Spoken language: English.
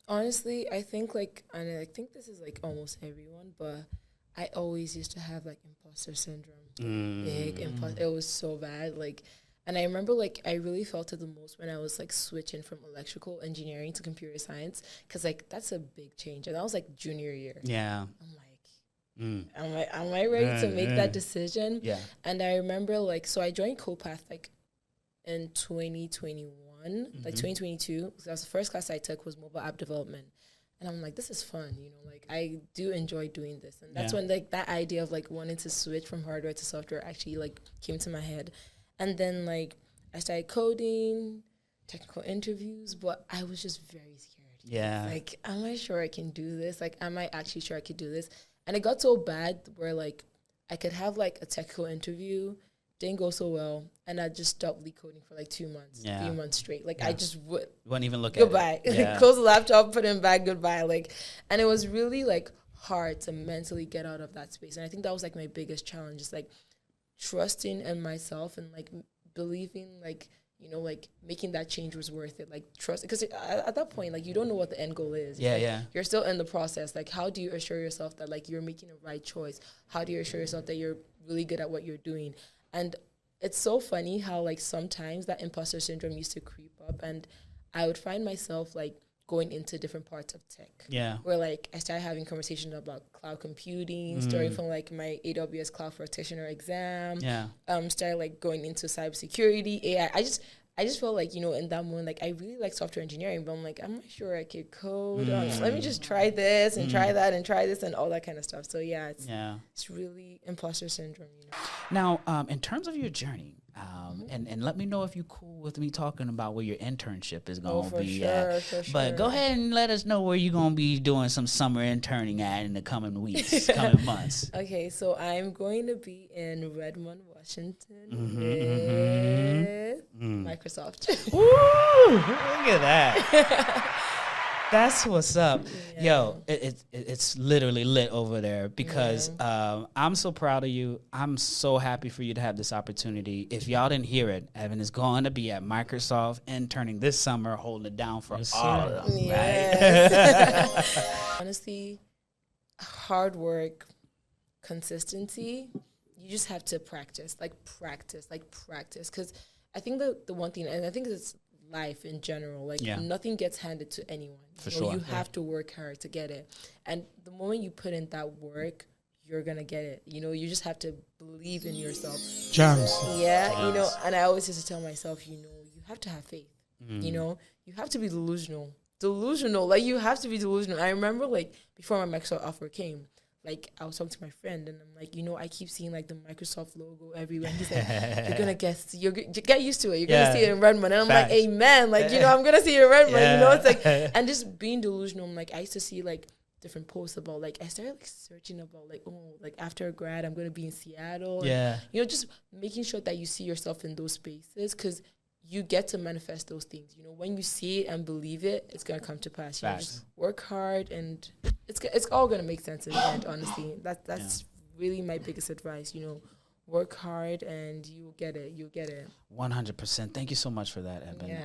Honestly, I think like, and I think this is like almost everyone, but I always used to have like imposter syndrome, like big imposter. It was so bad, like, and I remember like I really felt it the most when I was like switching from electrical engineering to computer science, because like that's a big change, and that was like junior year. Yeah. I'm like, am I ready to make that decision? Yeah. And I remember like, so I joined Copath like in 2021, like 2022. That was the first class I took was mobile app development. And I'm like, this is fun, like I do enjoy doing this. And that's when like that idea of like wanting to switch from hardware to software actually like came to my head. And then like I started coding, technical interviews, but I was just very scared. Yeah. Like, am I sure I can do this? Like, am I actually sure I could do this? And it got so bad where like I could have like a technical interview, didn't go so well, and I just stopped leak coding for like 2 months, 3 months straight. Like I just wouldn't even look goodbye. at it. Yeah. Close the laptop, put it back, goodbye. Like, and it was really like hard to mentally get out of that space. And I think that was like my biggest challenge, is like trusting in myself and like believing like, like making that change was worth it. Like trust, because at that point, like you don't know what the end goal is. Yeah, like, yeah. You're still in the process. Like, how do you assure yourself that like you're making the right choice? How do you assure yourself that you're really good at what you're doing? And it's so funny how like sometimes that imposter syndrome used to creep up, and I would find myself like going into different parts of tech. Yeah. Where like I started having conversations about cloud computing, starting from like my AWS cloud practitioner exam. Yeah. Started like going into cybersecurity, AI. I just felt like, in that moment, like I really like software engineering, but I'm like, I'm not sure I could code. Let me just try this and try that and try this and all that kind of stuff. So yeah, it's really imposter syndrome. Now, in terms of your journey, and let me know if you're cool with me talking about where your internship is going to be at. But go ahead and let us know where you're going to be doing some summer interning at in the coming weeks, coming months. Okay, so I'm going to be in Redmond, Washington with Microsoft. Woo! Look at that. That's what's up. Yo, it's literally lit over there because I'm so proud of you. I'm so happy for you to have this opportunity. If y'all didn't hear it, Evan is going to be at Microsoft interning this summer, holding it down for all of them. Yes. Right? Honestly, hard work, consistency, you just have to practice. Because I think the one thing, and I think it's life in general, like nothing gets handed to anyone. You have to work hard to get it, and the moment you put in that work, you're gonna get it. You just have to believe in yourself. Jams. And I always used to tell myself, you have to have faith. You have to be delusional, like you have to be delusional. I remember like before my Microsoft offer came, like I was talking to my friend and I'm like, I keep seeing like the Microsoft logo everywhere. And he's like, you're get used to it. You're gonna see it in Redmond. And I'm like, amen. Like, I'm gonna see it in Redmond. It's like, and just being delusional. I'm like, I used to see like different posts about like, I started like searching about like, like after grad, I'm gonna be in Seattle. Yeah. And, just making sure that you see yourself in those spaces, because you get to manifest those things. When you see it and believe it, it's gonna come to pass. Just work hard, and it's all gonna make sense in the end. Honestly, that's really my biggest advice. Work hard, and you'll get it. 100%. Thank you so much for that, Eben. Yeah.